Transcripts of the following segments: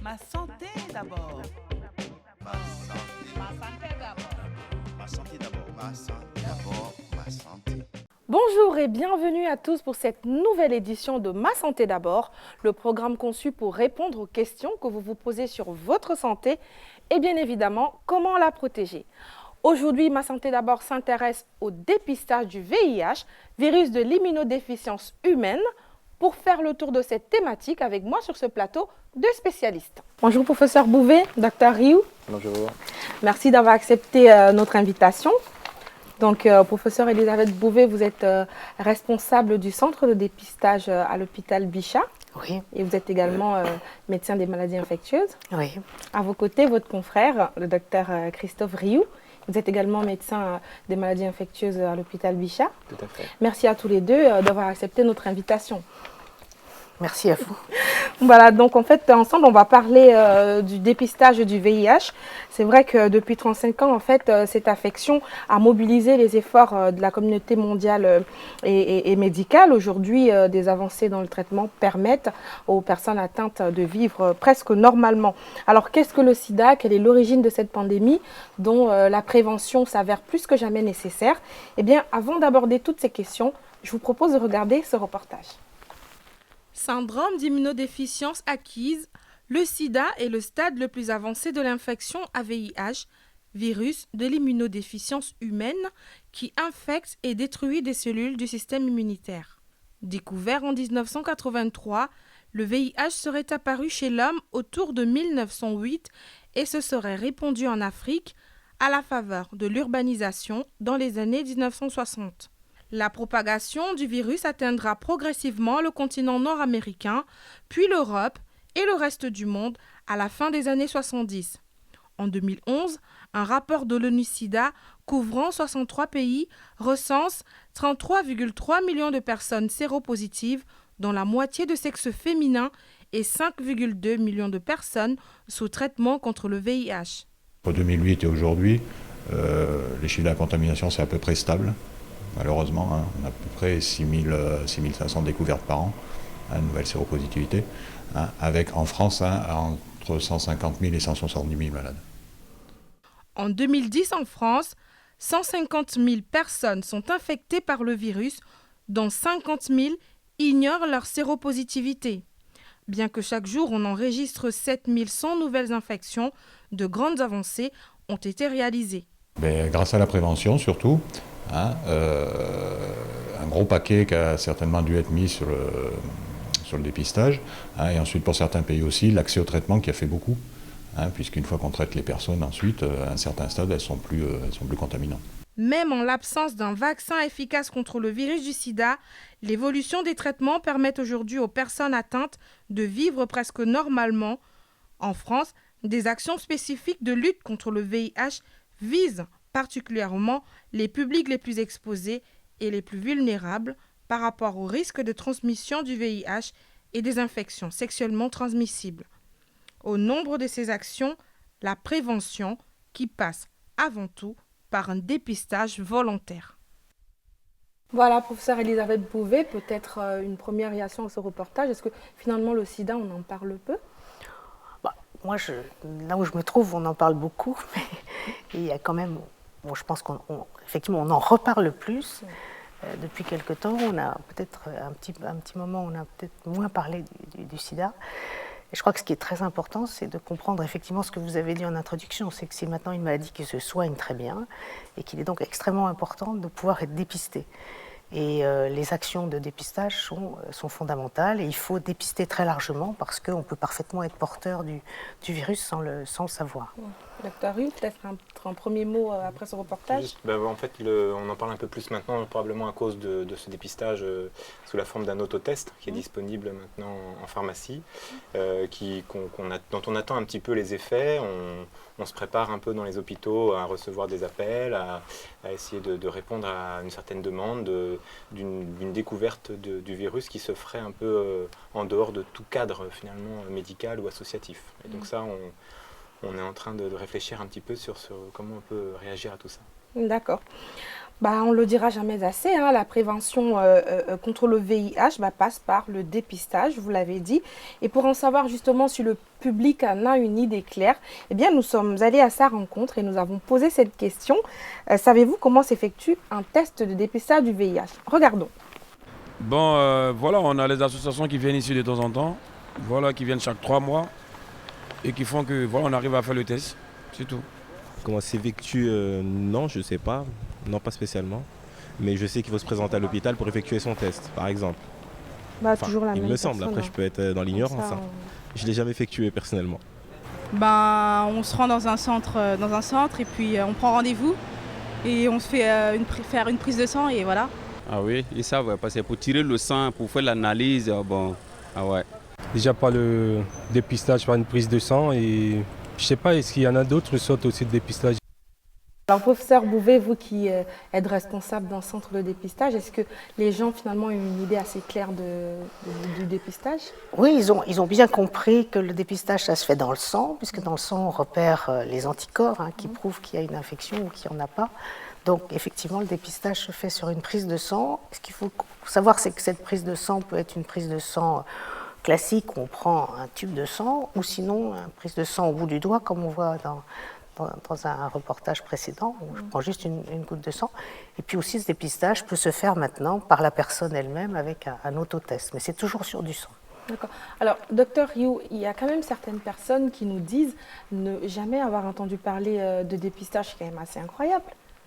Ma santé d'abord. Ma santé. Ma santé d'abord. Ma santé d'abord. Ma santé d'abord. Ma santé. Bonjour et bienvenue à tous pour cette nouvelle édition de Ma Santé d'abord, le programme conçu pour répondre aux questions que vous vous posez sur votre santé et bien évidemment comment la protéger. Aujourd'hui, Ma Santé d'abord s'intéresse au dépistage du VIH, virus de l'immunodéficience humaine. Pour faire le tour de cette thématique avec moi sur ce plateau, deux spécialistes. Bonjour professeur Bouvet, docteur Rioux. Bonjour. Merci d'avoir accepté notre invitation. Donc, professeur Elisabeth Bouvet, vous êtes responsable du centre de dépistage à l'hôpital Bichat. Oui. Et vous êtes également médecin des maladies infectieuses. Oui. À vos côtés, votre confrère, le docteur Christophe Rioux. Vous êtes également médecin des maladies infectieuses à l'hôpital Bichat. Tout à fait. Merci à tous les deux d'avoir accepté notre invitation. Merci à vous. Voilà, donc en fait, ensemble, on va parler du dépistage du VIH. C'est vrai que depuis 35 ans, en fait, cette affection a mobilisé les efforts de la communauté mondiale et médicale. Aujourd'hui, des avancées dans le traitement permettent aux personnes atteintes de vivre presque normalement. Alors, qu'est-ce que le sida? Quelle est l'origine de cette pandémie dont la prévention s'avère plus que jamais nécessaire? Eh bien, avant d'aborder toutes ces questions, je vous propose de regarder ce reportage. Syndrome d'immunodéficience acquise, le sida est le stade le plus avancé de l'infection à VIH, virus de l'immunodéficience humaine qui infecte et détruit des cellules du système immunitaire. Découvert en 1983, le VIH serait apparu chez l'homme autour de 1908 et se serait répandu en Afrique à la faveur de l'urbanisation dans les années 1960. La propagation du virus atteindra progressivement le continent nord-américain, puis l'Europe et le reste du monde à la fin des années 70. En 2011, un rapport de l'ONU-SIDA couvrant 63 pays recense 33,3 millions de personnes séropositives, dont la moitié de sexe féminin et 5,2 millions de personnes sous traitement contre le VIH. Entre 2008 et aujourd'hui, les chiffres de la contamination, c'est à peu près stable. Malheureusement, hein, on a à peu près 6500 découvertes par an, hein, nouvelle séropositivité, hein, avec en France entre 150 000 et 170 000 malades. En 2010, en France, 150 000 personnes sont infectées par le virus, dont 50 000 ignorent leur séropositivité. Bien que chaque jour on enregistre 7 100 nouvelles infections, de grandes avancées ont été réalisées. Grâce à la prévention surtout, hein, un gros paquet qui a certainement dû être mis sur le dépistage, hein, et ensuite pour certains pays aussi, l'accès au traitement qui a fait beaucoup, hein, puisqu'une fois qu'on traite les personnes ensuite, à un certain stade, elles sont plus contaminantes. Même en l'absence d'un vaccin efficace contre le virus du sida, l'évolution des traitements permet aujourd'hui aux personnes atteintes de vivre presque normalement. En France, des actions spécifiques de lutte contre le VIH visent particulièrement les publics les plus exposés et les plus vulnérables par rapport au risque de transmission du VIH et des infections sexuellement transmissibles. Au nombre de ces actions, la prévention qui passe avant tout par un dépistage volontaire. Voilà, professeur Elisabeth Bouvet, peut-être une première réaction à ce reportage. Est-ce que finalement le sida, on en parle peu? Moi, là où je me trouve, on en parle beaucoup, mais il y a quand même... Bon, je pense qu'effectivement, on en reparle plus. Depuis quelque temps, on a peut-être un petit moment, on a peut-être moins parlé du sida. Et je crois que ce qui est très important, c'est de comprendre effectivement ce que vous avez dit en introduction, c'est que c'est maintenant une maladie qui se soigne très bien et qu'il est donc extrêmement important de pouvoir être dépisté. Et les actions de dépistage sont fondamentales et il faut dépister très largement parce qu'on peut parfaitement être porteur du virus sans le savoir. Docteur Rue, peut-être un premier mot après ce reportage. En fait, on en parle un peu plus maintenant, probablement à cause de ce dépistage sous la forme d'un autotest qui est disponible maintenant en pharmacie, dont on attend un petit peu les effets. On se prépare un peu dans les hôpitaux à recevoir des appels, à essayer de répondre à une certaine demande d'une découverte du virus qui se ferait un peu en dehors de tout cadre finalement médical ou associatif. Et donc ça, on est en train de réfléchir un petit peu sur comment on peut réagir à tout ça. D'accord. On le dira jamais assez, hein, la prévention contre le VIH passe par le dépistage, vous l'avez dit. Et pour en savoir justement si le public en a une idée claire, eh bien, nous sommes allés à sa rencontre et nous avons posé cette question. Savez-vous comment s'effectue un test de dépistage du VIH? Regardons. Bon, voilà, on a les associations qui viennent ici de temps en temps, voilà, qui viennent chaque 3 mois et qui font que, voilà, on arrive à faire le test, c'est tout. Comment s'effectue non, je ne sais pas. Non, pas spécialement. Mais je sais qu'il faut se présenter à l'hôpital pour effectuer son test, par exemple. Toujours la il même me semble, personne, après hein. je peux être dans l'ignorance. Ça, Je ne l'ai jamais effectué personnellement. On se rend dans un centre et puis on prend rendez-vous et on se fait faire une prise de sang et voilà. Ah oui, ils savent, ouais, parce que pour tirer le sang, pour faire l'analyse, ah ouais. Déjà par le dépistage, par une prise de sang et je sais pas, est-ce qu'il y en a d'autres sortes aussi de dépistage? Alors, professeur Bouvet, vous qui êtes responsable d'un centre de dépistage, est-ce que les gens finalement ont une idée assez claire du dépistage? Oui, ils ont bien compris que le dépistage, ça se fait dans le sang, puisque dans le sang, on repère les anticorps qui prouvent qu'il y a une infection ou qu'il n'y en a pas. Donc, effectivement, le dépistage se fait sur une prise de sang. Ce qu'il faut savoir, c'est que cette prise de sang peut être une prise de sang classique, où on prend un tube de sang, ou sinon une prise de sang au bout du doigt, comme on voit dans un reportage précédent, où je prends juste une goutte de sang. Et puis aussi, ce dépistage peut se faire maintenant par la personne elle-même avec un autotest, mais c'est toujours sur du sang. D'accord. Alors, docteur Rioux, il y a quand même certaines personnes qui nous disent ne jamais avoir entendu parler de dépistage, c'est quand même assez incroyable.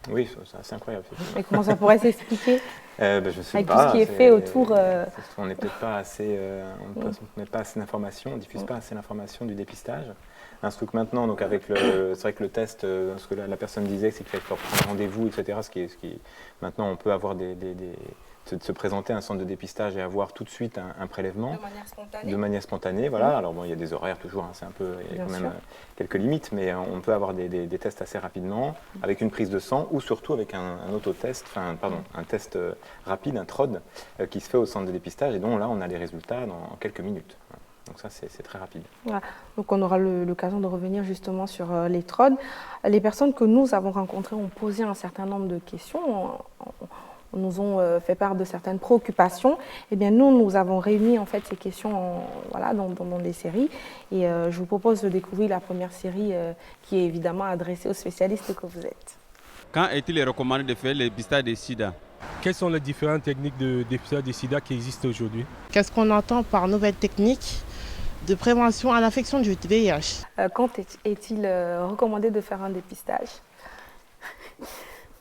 Oui, c'est incroyable. Mais comment ça pourrait s'expliquer Je sais avec pas, tout ce qui est fait autour On n'est peut-être pas assez, on ne met pas assez d'informations, on ne diffuse pas assez d'informations du dépistage. Surtout que maintenant, donc c'est vrai que le test, ce que la personne disait, c'est qu'il fallait prendre rendez-vous, etc. Maintenant, on peut avoir de se présenter à un centre de dépistage et avoir tout de suite un prélèvement. De manière spontanée, voilà. Alors bon, il y a des horaires toujours, c'est un peu, il y a quand même quelques limites, mais on peut avoir des tests assez rapidement, avec une prise de sang ou surtout avec un autotest, un test rapide, un TROD, qui se fait au centre de dépistage et dont là, on a les résultats dans quelques minutes. Donc ça, c'est très rapide. Voilà. Donc on aura l'occasion de revenir justement sur les TROD. Les personnes que nous avons rencontrées ont posé un certain nombre de questions, nous ont fait part de certaines préoccupations. Eh bien, nous avons réuni en fait ces questions dans des séries. Et je vous propose de découvrir la première série qui est évidemment adressée aux spécialistes que vous êtes. Quand est-il recommandé de faire le dépistage des sida? Quelles sont les différentes techniques de dépistage des sida qui existent aujourd'hui? Qu'est-ce qu'on entend par nouvelles techniques de prévention à l'infection du VIH? Quand est-il recommandé de faire un dépistage?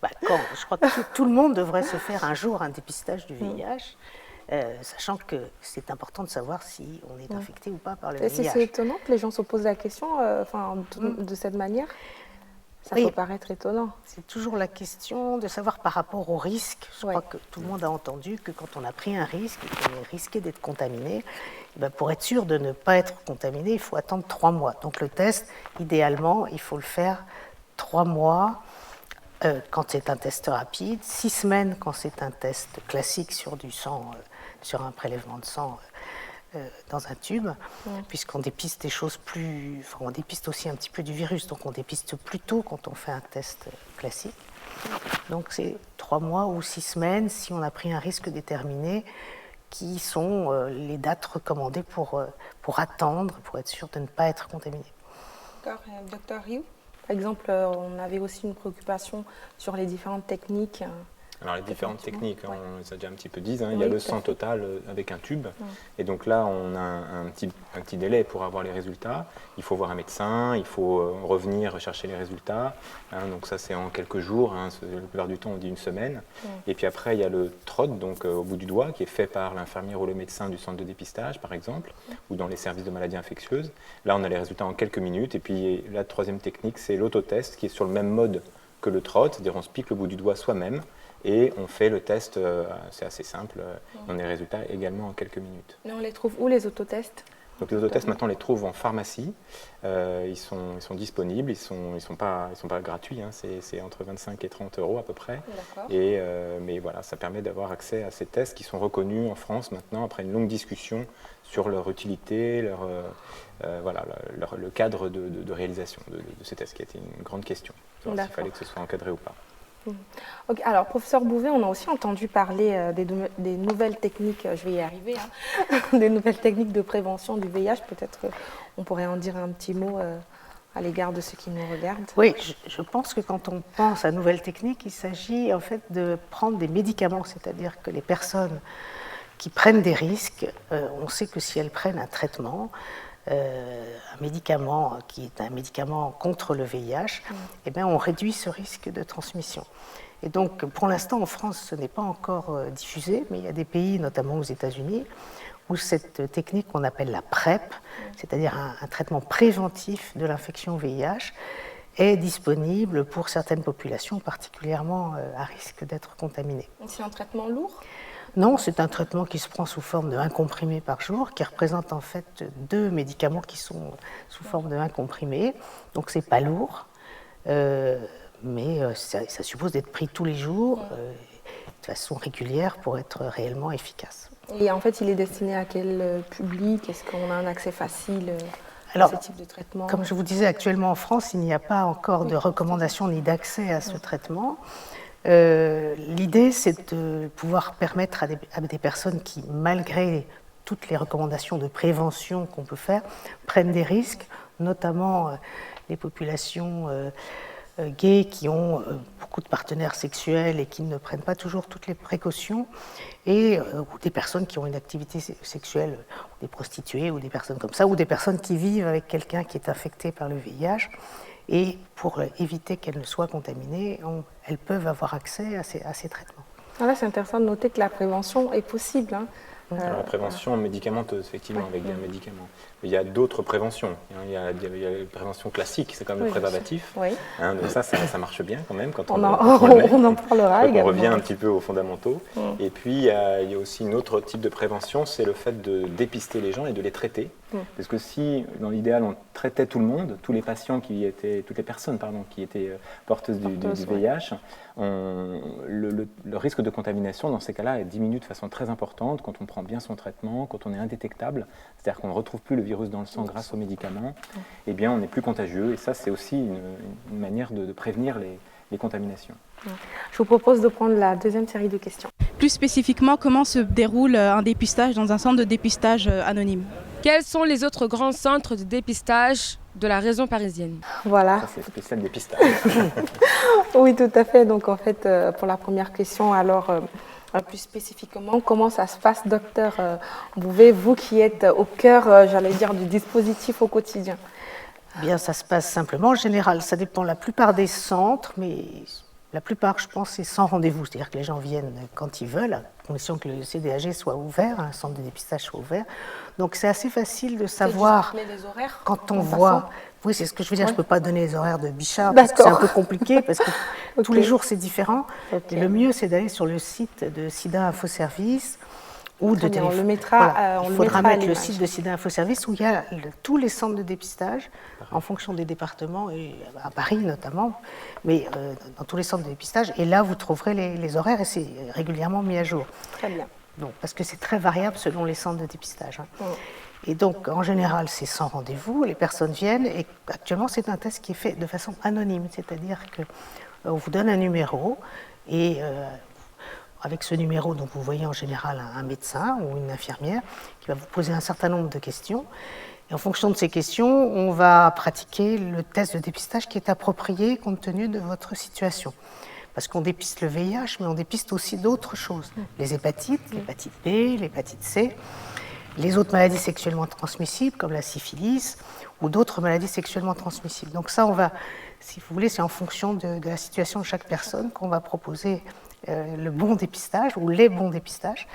Je crois que tout le monde devrait se faire un jour un dépistage du VIH, sachant que c'est important de savoir si on est infecté ou pas par le VIH. C'est étonnant que les gens se posent la question de cette manière. Ça peut paraître étonnant. C'est toujours la question de savoir par rapport au risque. Je crois que tout le monde a entendu que quand on a pris un risque et qu'on est risqué d'être contaminé, pour être sûr de ne pas être contaminé, il faut attendre 3 mois. Donc le test, idéalement, il faut le faire 3 mois quand c'est un test rapide, 6 semaines quand c'est un test classique sur du sang, sur un prélèvement de sang dans un tube, puisqu'on dépiste des choses plus... Enfin, on dépiste aussi un petit peu du virus, donc on dépiste plus tôt quand on fait un test classique. Donc c'est 3 mois ou 6 semaines si on a pris un risque déterminé, qui sont les dates recommandées pour attendre, pour être sûr de ne pas être contaminé. D'accord. Docteur Rioux, par exemple, on avait aussi une préoccupation sur les différentes techniques. Alors les différentes techniques, on les a déjà un petit peu dit, il y a le sang total avec un tube, et donc là on a un petit délai pour avoir les résultats, il faut voir un médecin, il faut revenir chercher les résultats, donc ça c'est en quelques jours, la plupart du temps on dit une semaine, et puis après il y a le TROD, donc au bout du doigt, qui est fait par l'infirmière ou le médecin du centre de dépistage par exemple, ou dans les services de maladies infectieuses. Là on a les résultats en quelques minutes, et puis la troisième technique c'est l'autotest qui est sur le même mode que le TROD, c'est-à-dire on se pique le bout du doigt soi-même, et on fait le test, c'est assez simple, on a les résultats également en quelques minutes. Mais on les trouve où les autotests? Donc les autotests maintenant on les trouve en pharmacie, ils sont disponibles, ils sont pas gratuits, c'est entre 25 et 30 € à peu près. Mais voilà, ça permet d'avoir accès à ces tests qui sont reconnus en France maintenant après une longue discussion sur leur utilité, le cadre de réalisation de ces tests qui a été une grande question, savoir s'il fallait que ce soit encadré ou pas. Ok, alors, professeur Bouvet, on a aussi entendu parler des nouvelles techniques, je vais y arriver, hein, des nouvelles techniques de prévention du VIH. Peut-être on pourrait en dire un petit mot à l'égard de ceux qui nous regardent. Oui, je pense que quand on pense à nouvelles techniques, il s'agit en fait de prendre des médicaments, c'est-à-dire que les personnes qui prennent des risques, on sait que si elles prennent un traitement, un médicament qui est un médicament contre le VIH, eh bien, on réduit ce risque de transmission. Et donc, pour l'instant, en France, ce n'est pas encore diffusé, mais il y a des pays, notamment aux États-Unis, où cette technique qu'on appelle la PrEP, c'est-à-dire un traitement préventif de l'infection VIH, est disponible pour certaines populations particulièrement à risque d'être contaminées. C'est un traitement lourd ? Non, c'est un traitement qui se prend sous forme de 1 comprimé par jour, qui représente en fait 2 médicaments qui sont sous forme de 1 comprimé. Donc c'est pas lourd, mais ça suppose d'être pris tous les jours de façon régulière pour être réellement efficace. Et en fait, il est destiné à quel public? Est-ce qu'on a un accès facile Alors, à ce type de traitement? Comme je vous disais, actuellement en France, il n'y a pas encore de recommandation ni d'accès à ce traitement. L'idée, c'est de pouvoir permettre à des personnes qui, malgré toutes les recommandations de prévention qu'on peut faire, prennent des risques, notamment les populations gays qui ont beaucoup de partenaires sexuels et qui ne prennent pas toujours toutes les précautions, et ou des personnes qui ont une activité sexuelle, des prostituées ou des personnes comme ça, ou des personnes qui vivent avec quelqu'un qui est infecté par le VIH. Et pour éviter qu'elles ne soient contaminées, elles peuvent avoir accès à ces traitements. Là, c'est intéressant de noter que la prévention est possible. Alors, la prévention médicamenteuse, effectivement, avec des médicaments. Mais il y a d'autres préventions. Il y a la prévention classique, c'est comme le préservatif. Oui. Donc ça marche bien quand même quand on en parlera également. On revient un petit peu aux fondamentaux. Et puis, il y a aussi un autre type de prévention, c'est le fait de dépister les gens et de les traiter. Parce que si, dans l'idéal, on traitait tout le monde, toutes les personnes qui étaient porteuses du VIH, le risque de contamination dans ces cas-là diminue de façon très importante quand on prend bien son traitement, quand on est indétectable, c'est-à-dire qu'on ne retrouve plus le virus dans le sang grâce aux médicaments, eh bien on n'est plus contagieux, et ça c'est aussi une manière de prévenir les contaminations. Je vous propose de prendre la deuxième série de questions. Plus spécifiquement, comment se déroule un dépistage dans un centre de dépistage anonyme? Quels sont les autres grands centres de dépistage de la région parisienne? Voilà. Ça, c'est spécial dépistage. Oui, tout à fait. Donc, en fait, pour la première question, alors, plus spécifiquement, comment ça se passe, docteur Bouvet, vous qui êtes au cœur, j'allais dire, du dispositif au quotidien? Bien, ça se passe simplement. En général, ça dépend la plupart des centres, mais la plupart, je pense, c'est sans rendez-vous. C'est-à-dire que les gens viennent quand ils veulent, à condition que le CDAG soit ouvert, un centre de dépistage soit ouvert. Donc, c'est assez facile de savoir les horaires quand on voit. Oui, c'est ce que je veux dire. Je ne peux pas donner les horaires de Bichard, parce que c'est un peu compliqué, parce que tous les jours, c'est différent. Et le mieux, c'est d'aller sur le site de SIDA Info Service ou de téléphone. On le mettra. Il faudra mettre le site de SIDA Info Service où il y a tous les centres de dépistage en fonction des départements, et à Paris notamment, mais dans tous les centres de dépistage. Et là, vous trouverez les horaires et c'est régulièrement mis à jour. Très bien. Donc, parce que c'est très variable selon les centres de dépistage. Et donc, en général, c'est sans rendez-vous. Les personnes viennent et actuellement, c'est un test qui est fait de façon anonyme, c'est-à-dire qu'on vous donne un numéro et avec ce numéro, donc vous voyez en général un médecin ou une infirmière qui va vous poser un certain nombre de questions. Et en fonction de ces questions, on va pratiquer le test de dépistage qui est approprié compte tenu de votre situation. Parce qu'on dépiste le VIH, mais on dépiste aussi d'autres choses. Les hépatites, l'hépatite B, l'hépatite C, les autres maladies sexuellement transmissibles comme la syphilis ou d'autres maladies sexuellement transmissibles. Donc ça, on va, si vous voulez, c'est en fonction de la situation de chaque personne qu'on va proposer le bon dépistage ou les bons dépistages.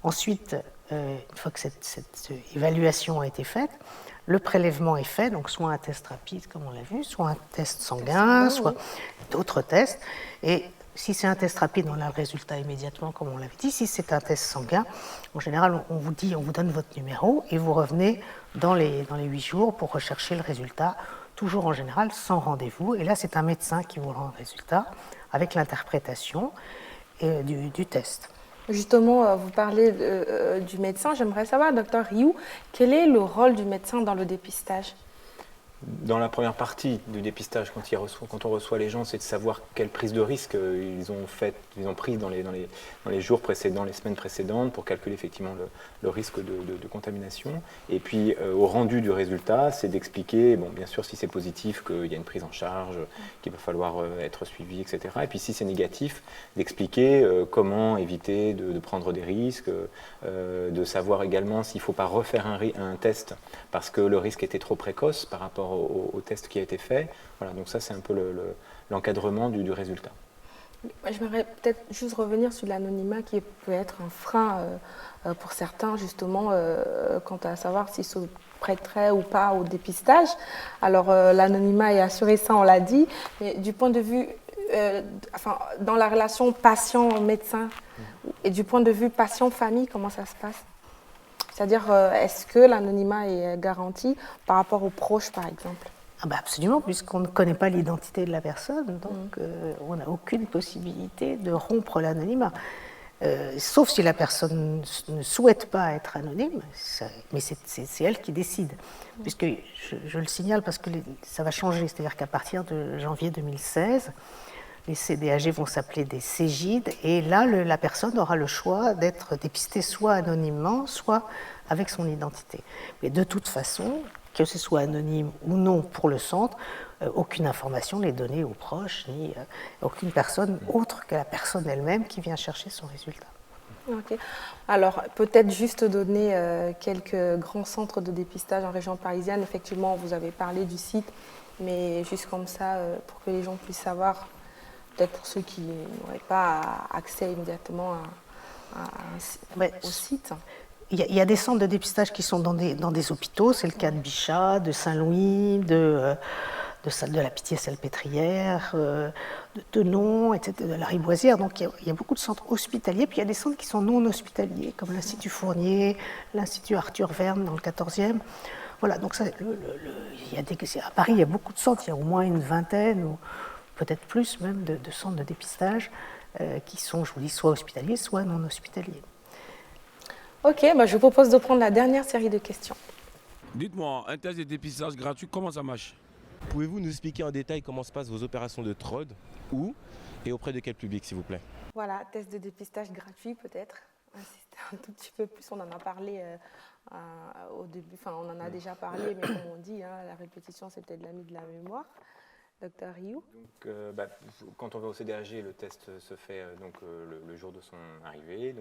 Ensuite, une fois que cette évaluation a été faite, le prélèvement est fait, donc soit un test rapide, comme on l'a vu, soit un test sanguin, soit d'autres tests. Et si c'est un test rapide, on a le résultat immédiatement, comme on l'avait dit. Si c'est un test sanguin, en général, on vous donne votre numéro et vous revenez dans les 8 jours pour rechercher le résultat, toujours en général sans rendez-vous. Et là, c'est un médecin qui vous rend le résultat avec l'interprétation du test. Justement, vous parlez du médecin. J'aimerais savoir, docteur Rioux, quel est le rôle du médecin dans le dépistage? Dans la première partie du dépistage, quand on reçoit les gens, c'est de savoir quelle prise de risque ils ont pris dans les jours précédents, les semaines précédentes, pour calculer effectivement le risque de contamination. Et puis au rendu du résultat, c'est d'expliquer, bon, bien sûr si c'est positif, qu'il y a une prise en charge, qu'il va falloir être suivi, etc. Et puis si c'est négatif, d'expliquer comment éviter de prendre des risques, de savoir également s'il ne faut pas refaire un test parce que le risque était trop précoce par rapport au test qui a été fait. Voilà, donc ça c'est un peu l'encadrement du résultat. J'aimerais peut-être juste revenir sur l'anonymat qui peut être un frein pour certains justement quant à savoir s'ils se prêteraient ou pas au dépistage. Alors l'anonymat est assuré, ça on l'a dit, mais du point de vue, dans la relation patient-médecin et du point de vue patient-famille, comment ça se passe ? C'est-à-dire, est-ce que l'anonymat est garanti par rapport aux proches, par exemple ? Absolument, puisqu'on ne connaît pas l'identité de la personne, donc on n'a aucune possibilité de rompre l'anonymat. Sauf si la personne ne souhaite pas être anonyme, mais c'est elle qui décide. Puisque, je le signale parce que ça va changer, c'est-à-dire qu'à partir de janvier 2016, les CDAG vont s'appeler des CGID, et là, la personne aura le choix d'être dépistée soit anonymement, soit avec son identité. Mais de toute façon, que ce soit anonyme ou non pour le centre, aucune information n'est donnée aux proches, ni aucune personne autre que la personne elle-même qui vient chercher son résultat. Ok. Alors, peut-être juste donner quelques grands centres de dépistage en région parisienne. Effectivement, vous avez parlé du site, mais juste comme ça, pour que les gens puissent savoir, peut-être pour ceux qui n'auraient pas accès immédiatement au site. Il y a des centres de dépistage qui sont dans des hôpitaux, c'est le cas de Bichat, de Saint-Louis, de la Pitié-Salpêtrière, de Tenon, etc., de la Riboisière. Donc il y a beaucoup de centres hospitaliers, puis il y a des centres qui sont non hospitaliers, comme l'Institut Fournier, l'Institut Arthur Verne dans le 14e. Voilà, donc ça, à Paris, il y a beaucoup de centres, il y a au moins une vingtaine, ou peut-être plus même, de centres de dépistage qui sont, je vous dis, soit hospitaliers, soit non hospitaliers. Ok, je vous propose de prendre la dernière série de questions. Dites-moi, un test de dépistage gratuit, comment ça marche ? Pouvez-vous nous expliquer en détail comment se passent vos opérations de TROD, où et auprès de quel public, s'il vous plaît ? Voilà, test de dépistage gratuit peut-être. Insister un tout petit peu plus, on en a parlé au début, on en a déjà parlé, mais comme on dit, la répétition c'est peut-être l'ami de la mémoire. Docteur Rioux. Donc, quand on va au CDAG, le test se fait le jour de son arrivée,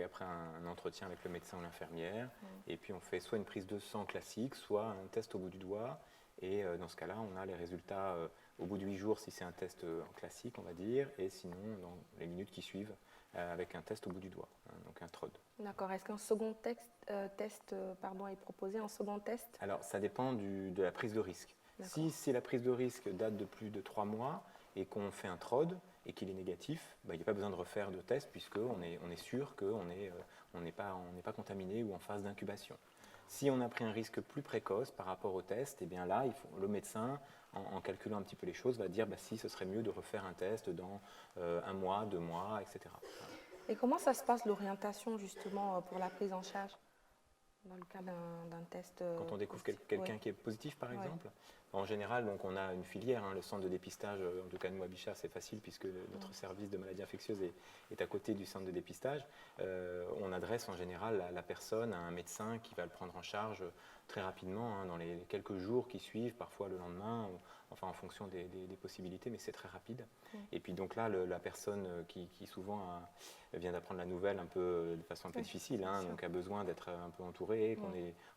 après un entretien avec le médecin ou l'infirmière, et puis on fait soit une prise de sang classique, soit un test au bout du doigt, et dans ce cas-là, on a les résultats au bout de 8 jours si c'est un test classique, on va dire, et sinon dans les minutes qui suivent avec un test au bout du doigt, donc un TROD. D'accord. Est-ce qu'un second test est proposé, un second test ? Alors, ça dépend de la prise de risque. Si la prise de risque date de plus de 3 mois et qu'on fait un TROD et qu'il est négatif, il n'y a pas besoin de refaire de test puisqu'on est sûr qu'on n'est pas contaminé ou en phase d'incubation. Si on a pris un risque plus précoce par rapport au test, bien là, le médecin, en calculant un petit peu les choses, va dire si ce serait mieux de refaire un test dans 1 mois, 2 mois, etc. Et comment ça se passe l'orientation justement pour la prise en charge dans le cas d'un test Quand on découvre quelqu'un qui est positif, par exemple, en général, donc on a une filière, le centre de dépistage, en tout cas nous à Bichat, c'est facile puisque notre service de maladies infectieuses est à côté du centre de dépistage. On adresse en général la personne à un médecin qui va le prendre en charge très rapidement, dans les quelques jours qui suivent, parfois le lendemain, en fonction des possibilités, mais c'est très rapide. Et puis donc là, la personne qui souvent vient d'apprendre la nouvelle un peu de façon un peu difficile, donc a besoin d'être un peu entourée,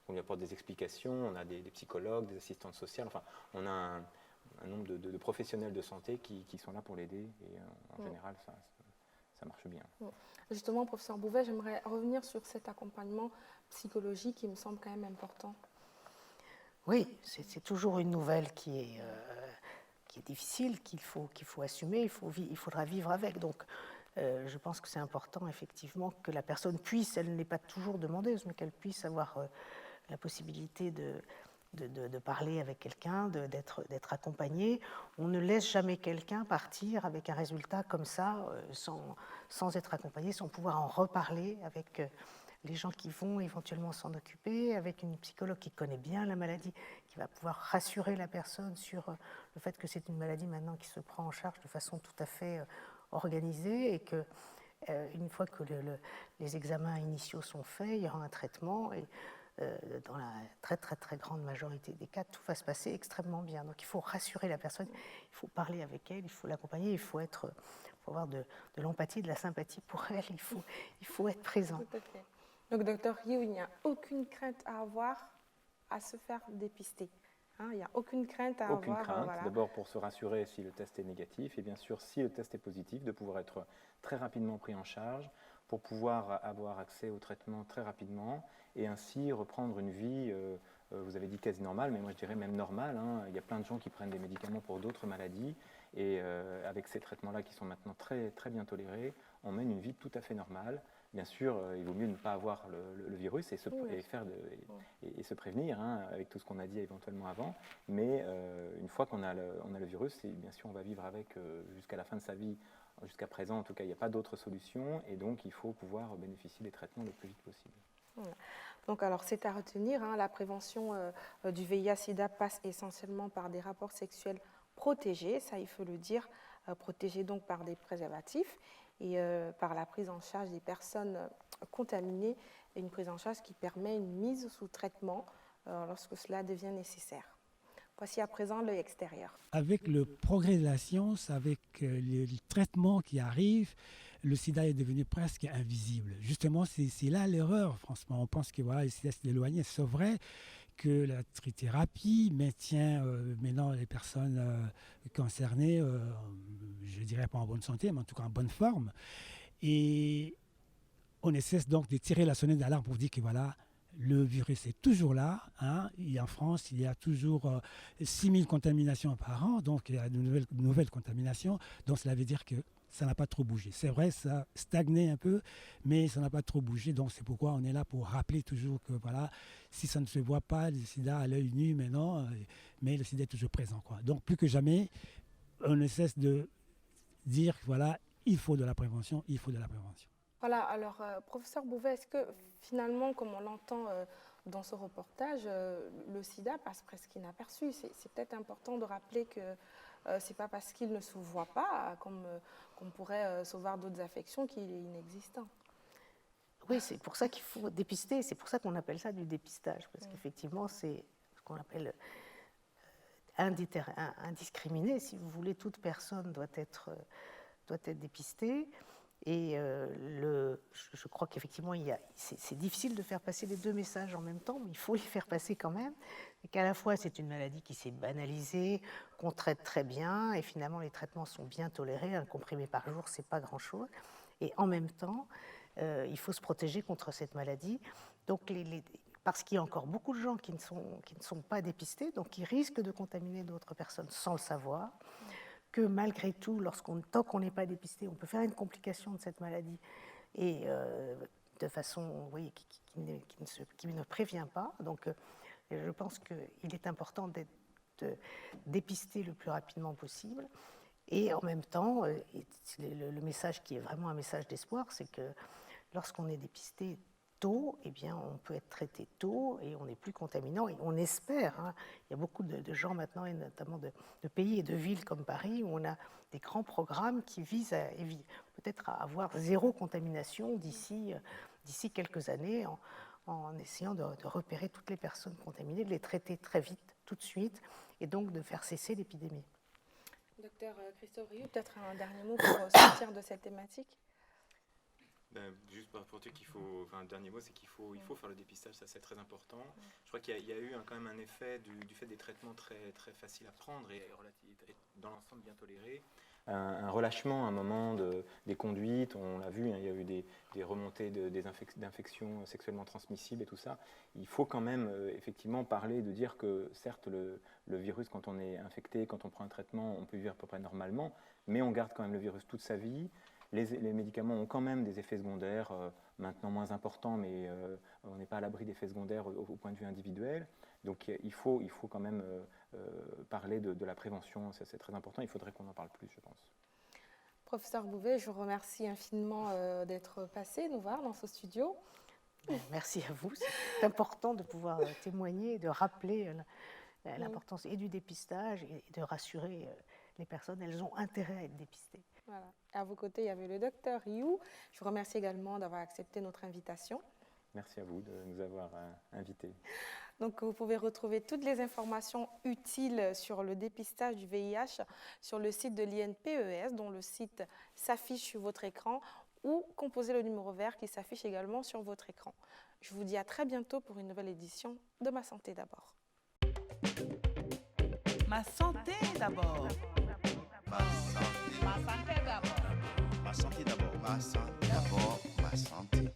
qu'on lui apporte des explications, on a des psychologues, des assistantes sociales, on a un nombre de professionnels de santé qui sont là pour l'aider, et en général, ça marche bien. Justement, professeur Bouvet, j'aimerais revenir sur cet accompagnement psychologique qui me semble quand même important. Oui, c'est toujours une nouvelle qui est difficile, qu'il faut assumer, il faudra vivre avec. Donc, je pense que c'est important, effectivement, que la personne puisse, elle n'est pas toujours demandeuse, mais qu'elle puisse avoir la possibilité de parler avec quelqu'un, d'être accompagnée. On ne laisse jamais quelqu'un partir avec un résultat comme ça, sans être accompagné, sans pouvoir en reparler les gens qui vont éventuellement s'en occuper, avec une psychologue qui connaît bien la maladie, qui va pouvoir rassurer la personne sur le fait que c'est une maladie maintenant qui se prend en charge de façon tout à fait organisée et que une fois que les examens initiaux sont faits, il y aura un traitement et dans la très très très grande majorité des cas, tout va se passer extrêmement bien. Donc il faut rassurer la personne, il faut parler avec elle, il faut l'accompagner, il faut avoir de l'empathie, de la sympathie pour elle, il faut être présent. Tout à fait. Donc, docteur Rioux, il n'y a aucune crainte à avoir à se faire dépister. Hein, il n'y a aucune crainte à Aucune avoir. crainte. Voilà. D'abord pour se rassurer si le test est négatif et bien sûr si le test est positif, de pouvoir être très rapidement pris en charge pour pouvoir avoir accès au traitement très rapidement et ainsi reprendre une vie, vous avez dit quasi normale, mais moi je dirais même normale. Hein. Il y a plein de gens qui prennent des médicaments pour d'autres maladies et avec ces traitements-là qui sont maintenant très, très bien tolérés, on mène une vie tout à fait normale. Bien sûr, il vaut mieux ne pas avoir le virus et se prévenir hein, avec tout ce qu'on a dit éventuellement avant. Mais une fois qu'on a le virus, bien sûr, on va vivre avec jusqu'à la fin de sa vie. Jusqu'à présent, en tout cas, il n'y a pas d'autre solution et donc il faut pouvoir bénéficier des traitements le plus vite possible. Voilà. Donc, alors, c'est à retenir, hein, la prévention du VIH-Sida passe essentiellement par des rapports sexuels protégés, ça il faut le dire, protégés donc par des préservatifs et par la prise en charge des personnes contaminées, et une prise en charge qui permet une mise sous traitement lorsque cela devient nécessaire. Voici à présent l'œil extérieur. Avec le progrès de la science, avec les traitements qui arrivent, le sida est devenu presque invisible. Justement, c'est là l'erreur, franchement. On pense que voilà, le sida s'est éloigné. C'est vrai que la trithérapie maintient maintenant les personnes concernées, je ne dirais pas en bonne santé, mais en tout cas en bonne forme. Et on essaie donc de tirer la sonnette d'alarme pour dire que voilà, le virus est toujours là. Hein. En France, il y a toujours 6000 contaminations par an, donc il y a de nouvelles contaminations. Donc cela veut dire que ça n'a pas trop bougé. C'est vrai, ça a stagné un peu, mais ça n'a pas trop bougé. Donc c'est pourquoi on est là pour rappeler toujours que voilà, si ça ne se voit pas, le sida à l'œil nu maintenant, mais le sida est toujours présent, quoi. Donc plus que jamais, on ne cesse de dire voilà, il faut de la prévention, il faut de la prévention. Voilà, alors professeur Bouvet, est-ce que finalement, comme on l'entend dans ce reportage, le sida passe presque inaperçu? C'est peut-être important de rappeler que ce n'est pas parce qu'il ne se voit pas, comme qu'on pourrait se voir d'autres affections, qu'il est inexistant. Oui, c'est pour ça qu'il faut dépister, c'est pour ça qu'on appelle ça du dépistage, parce qu'effectivement, c'est ce qu'on appelle indiscriminé. Si vous voulez, toute personne doit être dépistée. Et je crois qu'effectivement, c'est difficile de faire passer les deux messages en même temps, mais il faut les faire passer quand même. Et qu'à la fois, c'est une maladie qui s'est banalisée, qu'on traite très bien, et finalement, les traitements sont bien tolérés. Un comprimé par jour, c'est pas grand-chose. Et en même temps, il faut se protéger contre cette maladie. Donc, parce qu'il y a encore beaucoup de gens qui ne sont pas dépistés, donc qui risquent de contaminer d'autres personnes sans le savoir. Que malgré tout, tant qu'on n'est pas dépisté, on peut faire une complication de cette maladie et de façon qui ne prévient pas. Donc je pense qu'il est important de dépister le plus rapidement possible. Et en même temps, le message qui est vraiment un message d'espoir, c'est que lorsqu'on est dépisté tôt, eh bien, on peut être traité tôt et on n'est plus contaminant. Et on espère, hein, il y a beaucoup de gens maintenant, et notamment de pays et de villes comme Paris, où on a des grands programmes qui visent peut-être à avoir zéro contamination d'ici quelques années, en essayant de repérer toutes les personnes contaminées, de les traiter très vite, tout de suite, et donc de faire cesser l'épidémie. Docteur Christophe Rioux, peut-être un dernier mot pour sortir de cette thématique? Juste pour dire qu'il faut, un dernier mot, c'est qu'il faut faire le dépistage, ça c'est très important. Je crois qu'il y a eu quand même un effet du fait des traitements très, très faciles à prendre et dans l'ensemble bien tolérés. Un relâchement à un moment des conduites, on l'a vu, hein, il y a eu des remontées d'infections sexuellement transmissibles et tout ça. Il faut quand même effectivement parler, de dire que certes le virus, quand on est infecté, quand on prend un traitement, on peut vivre à peu près normalement, mais on garde quand même le virus toute sa vie. Les médicaments ont quand même des effets secondaires, maintenant moins importants, mais on n'est pas à l'abri d'effets secondaires au point de vue individuel. Donc il faut quand même parler de la prévention, c'est très important, il faudrait qu'on en parle plus, je pense. Professeur Bouvet, je vous remercie infiniment d'être passé nous voir dans ce studio. Merci à vous. C'est important de pouvoir témoigner, de rappeler l'importance et du dépistage et de rassurer les personnes. Elles ont intérêt à être dépistées. Voilà. À vos côtés, il y avait le docteur Rioux. Je vous remercie également d'avoir accepté notre invitation. Merci à vous de nous avoir invités. Donc, vous pouvez retrouver toutes les informations utiles sur le dépistage du VIH sur le site de l'INPES, dont le site s'affiche sur votre écran, ou composez le numéro vert qui s'affiche également sur votre écran. Je vous dis à très bientôt pour une nouvelle édition de Ma Santé d'abord. Ma santé d'abord. Ma santé. Ma santé d'abord. Ma santé d'abord. Ma santé d'abord. Ma santé.